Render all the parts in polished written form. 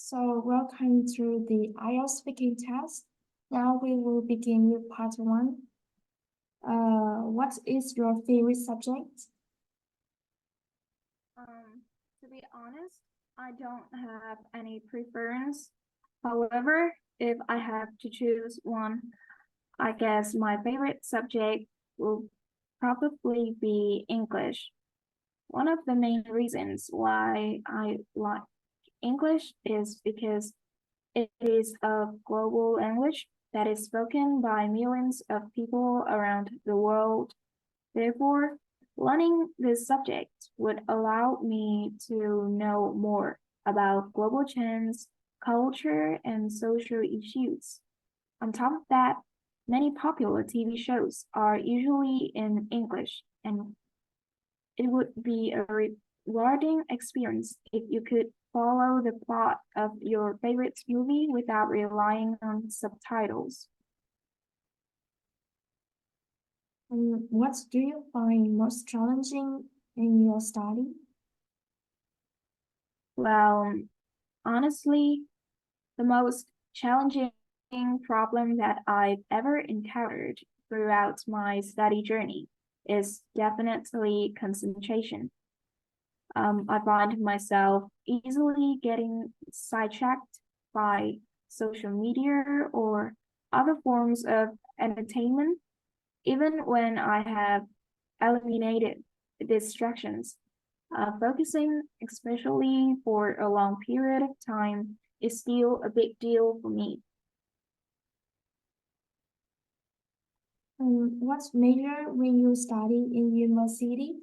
So welcome to the IELTS speaking test. Now we will begin with part one. What is your favorite subject? To be honest, I don't have any preference. However, if I have to choose one, I guess my favorite subject will probably be English. One of the main reasons why I like English is because it is a global language that is spoken by millions of people around the world. Therefore, learning this subject would allow me to know more about global trends, culture, and social issues. On top of that, many popular TV shows are usually in English, and it would be a rewarding experience if you could follow the plot of your favorite movie without relying on subtitles. What do you find most challenging in your study? Well, honestly, the most challenging problem that I've ever encountered throughout my study journey is definitely concentration. I find myself easily getting sidetracked by social media or other forms of entertainment, even when I have eliminated distractions. Focusing, especially for a long period of time, is still a big deal for me. What major when you study in university?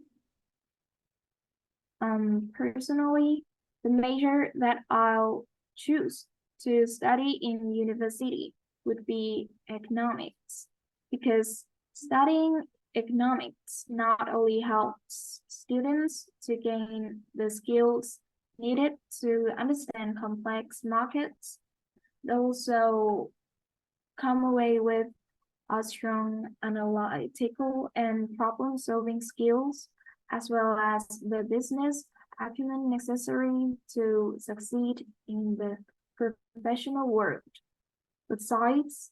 Personally, the major that I'll choose to study in university would be economics, because studying economics not only helps students to gain the skills needed to understand complex markets, they also come away with a strong analytical and problem-solving skills, as well as the business acumen necessary to succeed in the professional world. Besides,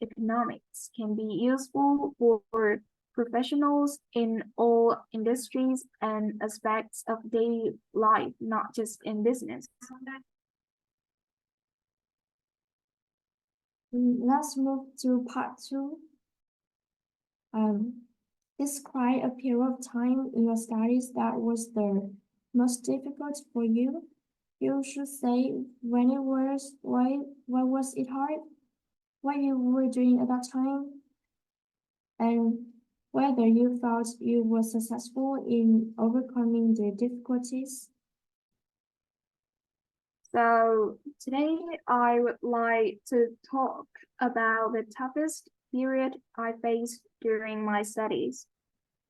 economics can be useful for professionals in all industries and aspects of daily life, not just in business. Let's move to part two. Describe a period of time in your studies that was the most difficult for you. You should say when it was, why was it hard, what you were doing at that time, and whether you felt you were successful in overcoming the difficulties. So today I would like to talk about the toughest period I faced during my studies.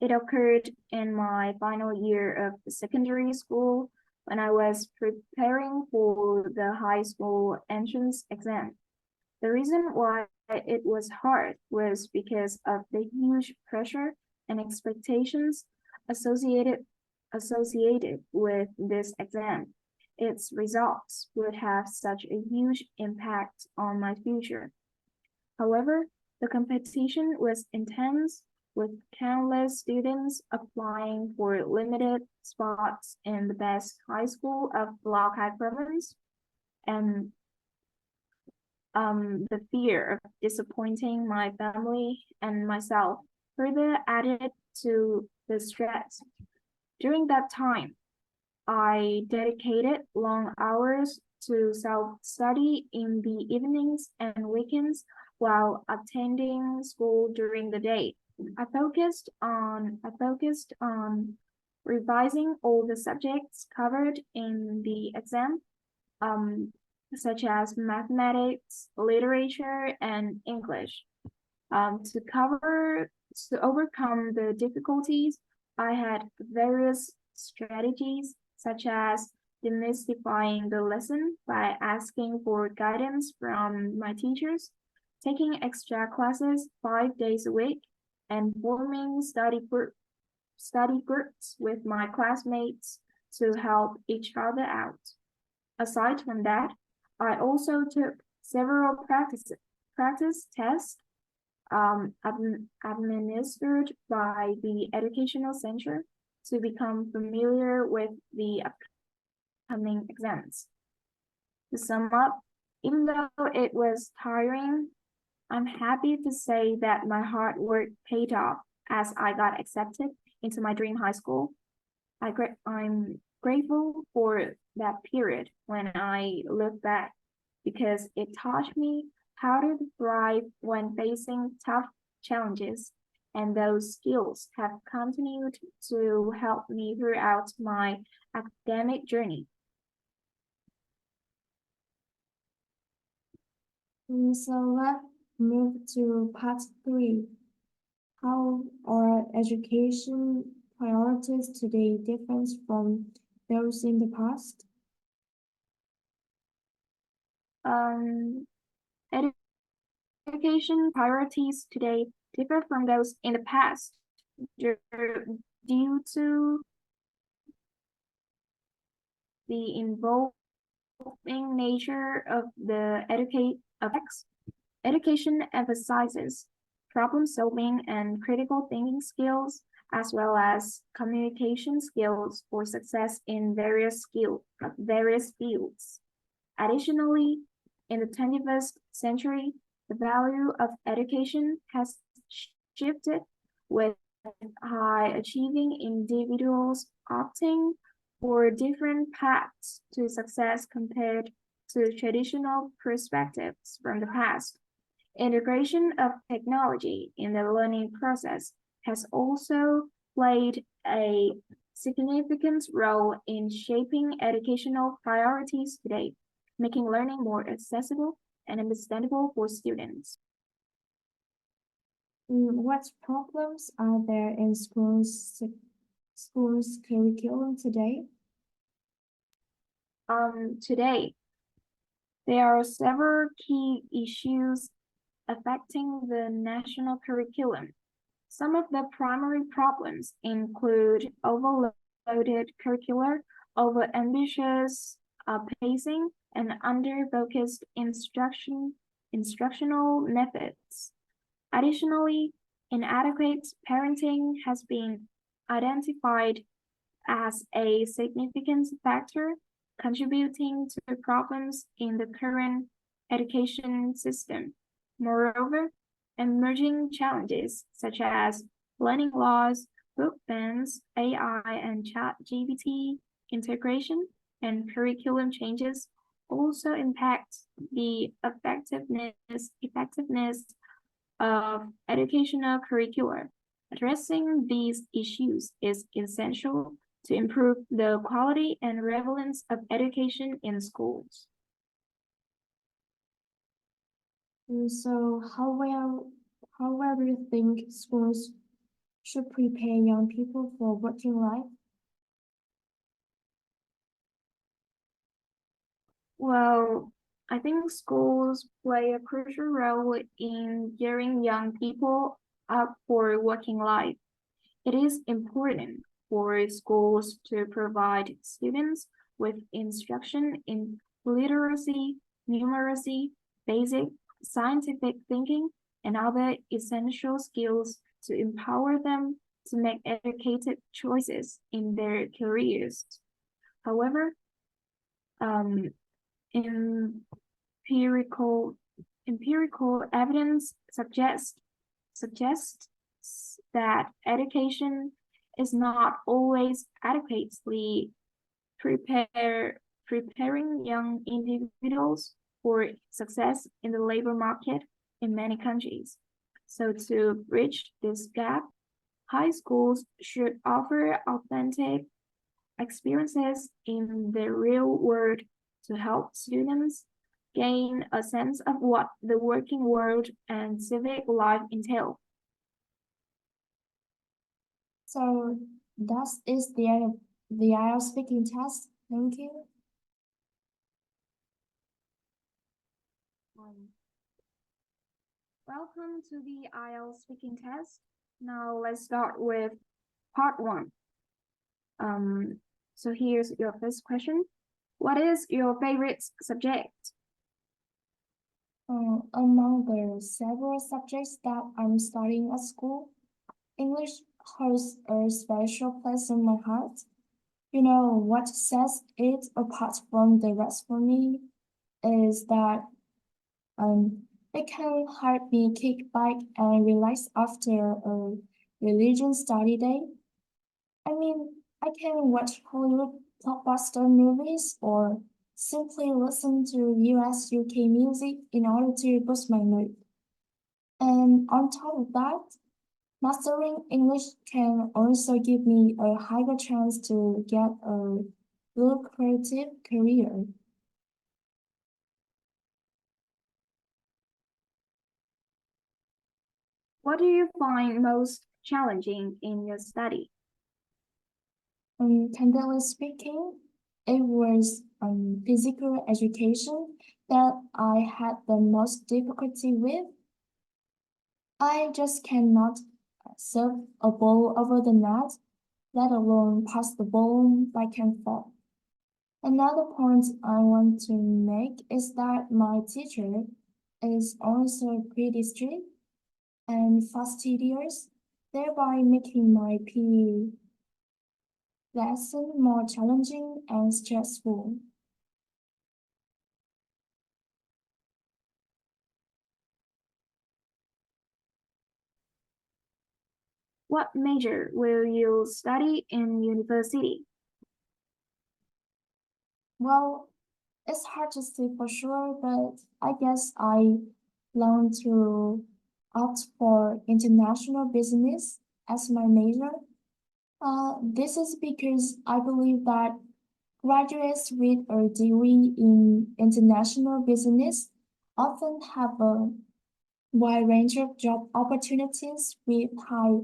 It occurred in my final year of secondary school when I was preparing for the high school entrance exam. The reason why it was hard was because of the huge pressure and expectations associated associated with this exam. Its results would have such a huge impact on my future. However, the competition was intense, with countless students applying for limited spots in the best high school of Blockhead Province, and the fear of disappointing my family and myself further added to the stress. During that time, I dedicated long hours to self-study in the evenings and weekends while attending school during the day. I focused on revising all the subjects covered in the exam, um, such as mathematics, literature, and English. To overcome the difficulties, I had various strategies, such as demystifying the lesson by asking for guidance from my teachers, taking extra classes 5 days a week, and forming study groups with my classmates to help each other out. aside from that, I also took several practice tests administered by the Educational Center to become familiar with the upcoming exams. To sum up, even though it was tiring, I'm happy to say that my hard work paid off as I got accepted into my dream high school. I'm grateful for that period when I look back because it taught me how to thrive when facing tough challenges, and those skills have continued to help me throughout my academic journey. So let's move to part 3. How are education priorities today different from those in the past? Um, Education priorities today differ from those in the past due to the involving nature of the education emphasizes problem solving and critical thinking skills, as well as communication skills for success in various fields. Additionally, in the 21st century, the value of education has shifted, with high achieving individuals opting for different paths to success compared to traditional perspectives from the past. Integration of technology in the learning process has also played a significant role in shaping educational priorities today, making learning more accessible and understandable for students. What problems are there in schools curriculum today? Today, there are several key issues affecting the national curriculum. Some of the primary problems include overloaded curricular, over-ambitious pacing, and under-focused instructional methods. Additionally, inadequate parenting has been identified as a significant factor contributing to problems in the current education system. Moreover, emerging challenges such as learning loss, book bans, AI and ChatGPT integration, and curriculum changes also impact the effectiveness of educational curricula. Addressing these issues is essential to improve the quality and relevance of education in schools. So how well do you think schools should prepare young people for working life? Well, I think schools play a crucial role in gearing young people up for working life. It is important for schools to provide students with instruction in literacy, numeracy, basic scientific thinking, and other essential skills to empower them to make educated choices in their careers. However, um, empirical evidence suggests that education is not always adequately preparing young individuals for success in the labor market in many countries. So to bridge this gap, high schools should offer authentic experiences in the real world to help students gain a sense of what the working world and civic life entail. So that is the end of the IELTS speaking test. Thank you. Welcome to the IELTS speaking test. Now let's start with part 1. So here's your first question. What is your favorite subject? Among the several subjects that I'm studying at school, English holds a special place in my heart. You know, what sets it apart from the rest for me is that it can help me kick back and relax after a religion study day. I mean, I can watch Hollywood blockbuster movies or simply listen to US UK music in order to boost my mood. And on top of that, mastering English can also give me a higher chance to get a lucrative career. What do you find most challenging in your study? Candidly speaking, it was physical education that I had the most difficulty with. I just cannot serve a ball over the net, let alone pass the ball back and forth. Another point I want to make is that my teacher is also pretty strict and fastidious, thereby making my PE lesson more challenging and stressful. What major will you study in university? Well, it's hard to say for sure, but I guess I plan to opt for international business as my major. This is because I believe that graduates with a degree in international business often have a wide range of job opportunities with high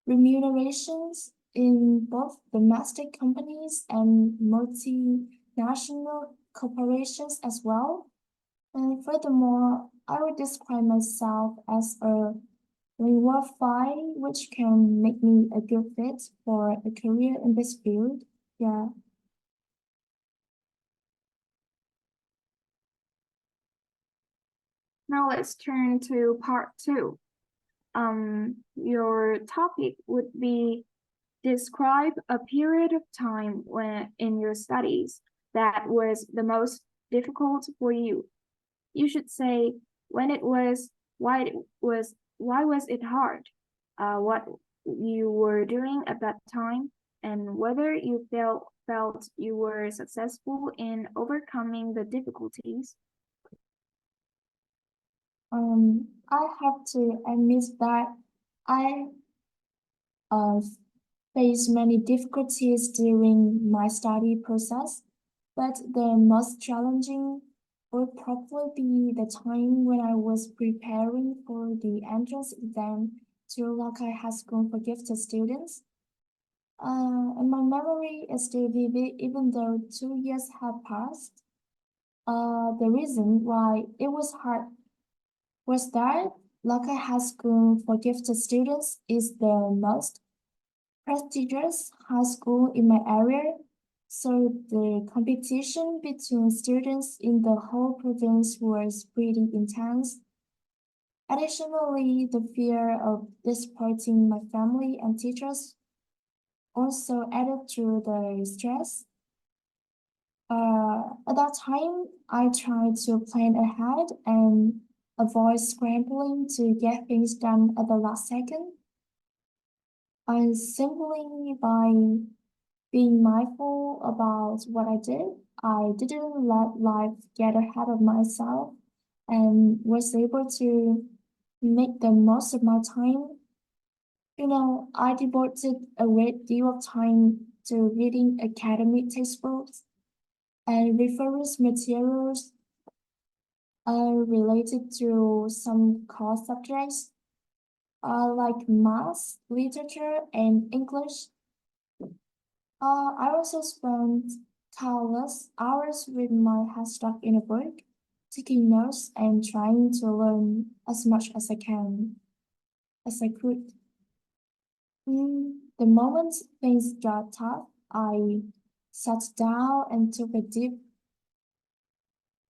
remunerations in both domestic companies and multinational corporations as well. And furthermore, I would describe myself as a linguophile, which can make me a good fit for a career in this field. Yeah. Now let's turn to part two. Your topic would be describe a period of time when in your studies that was the most difficult for you. You should say when it was, why was it hard, what you were doing at that time, and whether you felt you were successful in overcoming the difficulties. I have to admit that I uh, faced many difficulties during my study process, but the most challenging would probably be the time when I was preparing for the entrance exam to local high school for gifted students. And my memory is still vivid even though 2 years have passed. The reason why it was hard was that local high school for gifted students is the most prestigious high school in my area, so the competition between students in the whole province was pretty intense. Additionally, the fear of disappointing my family and teachers also added to the stress. At that time, I tried to plan ahead and avoid scrambling to get things done at the last second. And simply by being mindful about what I did, I didn't let life get ahead of myself and was able to make the most of my time. You know, I devoted a great deal of time to reading academic textbooks and reference materials related to some core subjects like math, literature, and English. I also spent countless hours with my head stuck in a book, taking notes and trying to learn as much as I could. The moment things got tough, I sat down and took a deep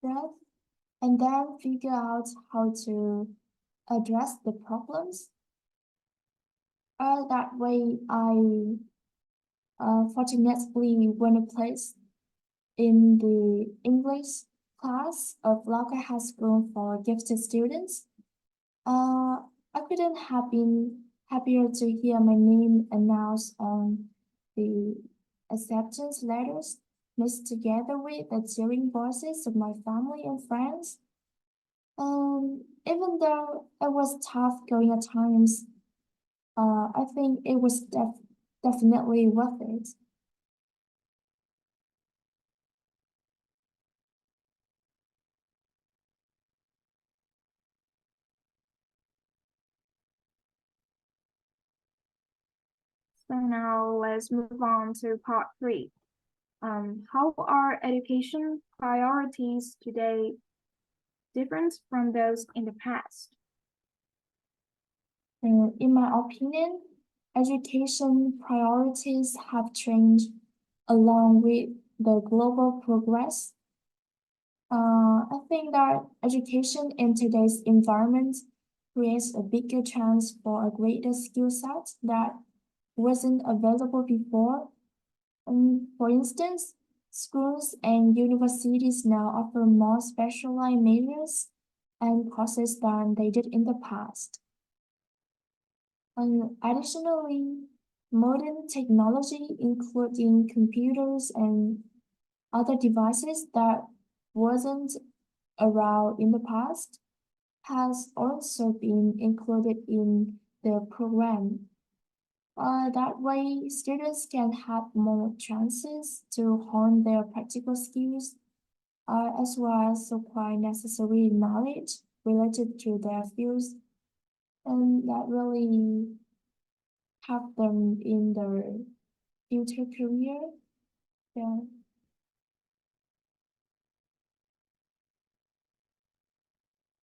breath, and then figure out how to address the problems. That way, I fortunately won a place in the English class of local high school for gifted students. I couldn't have been happier to hear my name announced on the acceptance letters, mixed together with the cheering voices of my family and friends. Even though it was tough going at times, I think it was definitely worth it. So now let's move on to part three. How are education priorities today different from those in the past? In my opinion, education priorities have changed along with the global progress. I think that education in today's environment creates a bigger chance for a greater skill set that wasn't available before. For instance, schools and universities now offer more specialized majors and courses than they did in the past. And additionally, modern technology, including computers and other devices that wasn't around in the past, has also been included in the program. That way, students can have more chances to hone their practical skills, as well as acquire necessary knowledge related to their fields, and that really help them in their future career. Yeah.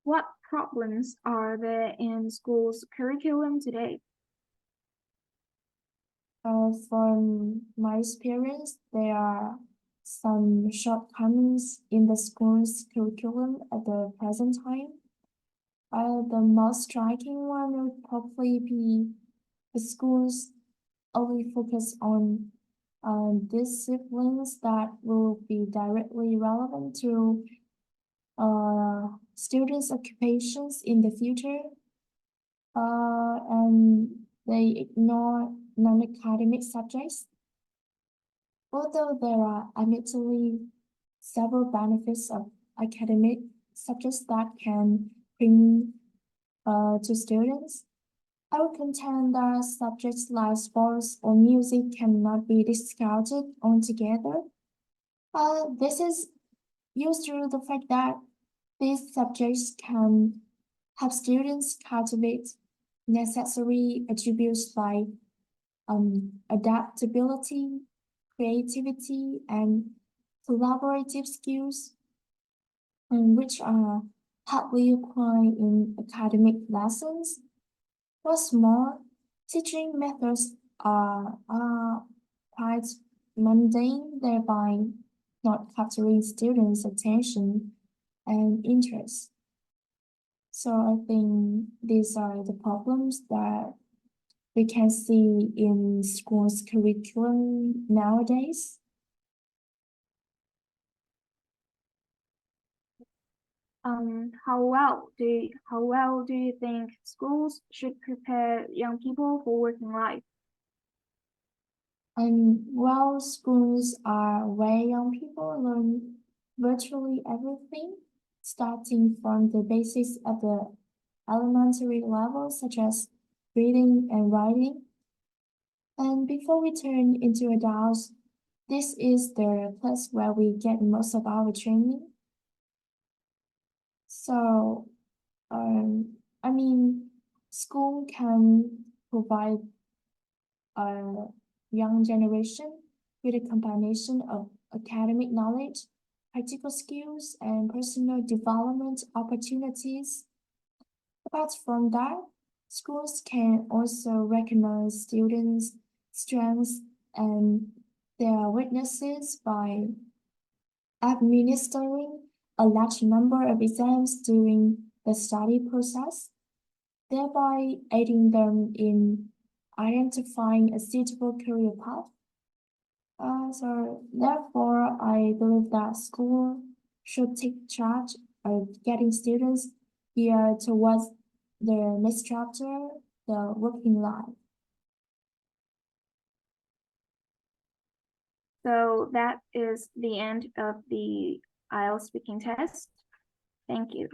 What problems are there in schools' curriculum today? From my experience, there are some shortcomings in the school's curriculum at the present time. The most striking one would probably be the schools only focus on disciplines that will be directly relevant to students' occupations in the future, and they ignore non-academic subjects. Although there are admittedly several benefits of academic subjects that can bring to students, I would contend that subjects like sports or music cannot be discounted altogether. This is used through the fact that these subjects can help students cultivate necessary attributes like adaptability, creativity, and collaborative skills, which are hardly acquired in academic lessons. What's more, teaching methods are quite mundane, thereby not capturing students' attention and interest. So I think these are the problems that we can see in schools' curriculum nowadays. How well do you think schools should prepare young people for working life? While schools are where young people learn virtually everything, starting from the basics at the elementary level, such as reading and writing. And before we turn into adults, this is the place where we get most of our training. So, I mean, school can provide a young generation with a combination of academic knowledge, practical skills, and personal development opportunities. Apart from that, schools can also recognize students' strengths and their weaknesses by administering a large number of exams during the study process, thereby aiding them in identifying a suitable career path. So therefore, I believe that school should take charge of getting students geared towards their next chapter, the working life. So that is the end of the IELTS speaking test. Thank you.